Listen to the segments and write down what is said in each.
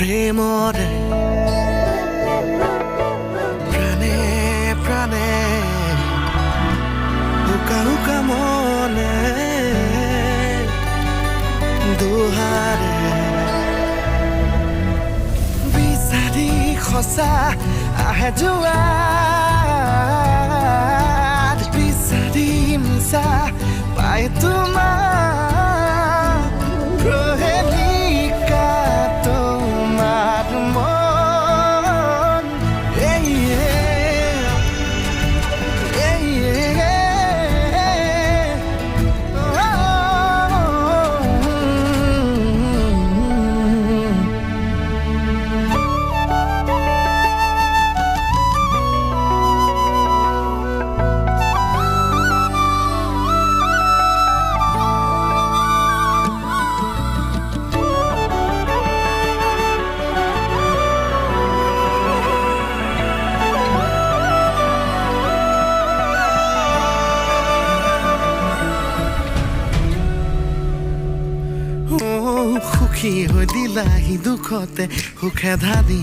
প্ৰেমৰে প্ৰাণে প্ৰাণে উকা উকা মনে দুহাৰে বিচাৰি সঁচা আহে যোৱা বিচাৰি মিছা পাই তোমাৰ প্ৰহেলিকা তোমাৰ মন সুখী হৈ দিলাহি দুখতে সুখে ধাৰি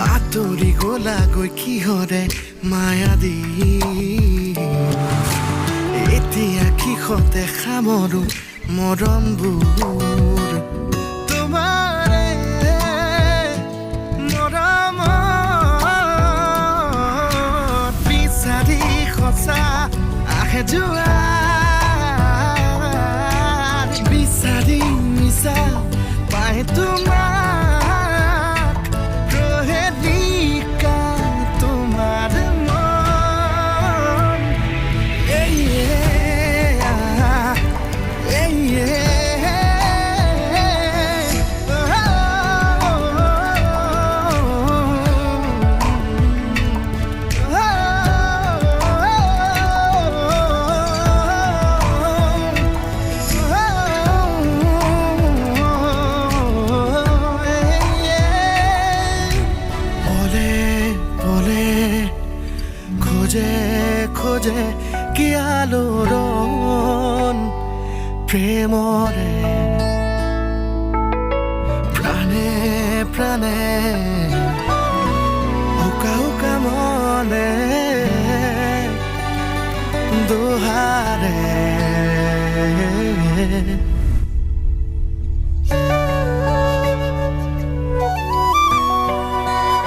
আঁতৰি গলাগৈ কিহৰে মায়া দি এতিয়া কিষতে সামৰো মৰমবোৰ তোমাৰে মৰমত বিচাৰি সঁচা আহে যোৱা বিচাৰি মিছা পাই তোমাক প্ৰহেলিকা তোমাৰ মন খোজে কি আলোড়ন প্ৰেমৰে প্ৰাণে প্ৰাণে উকা উকা মনে দুহাৰে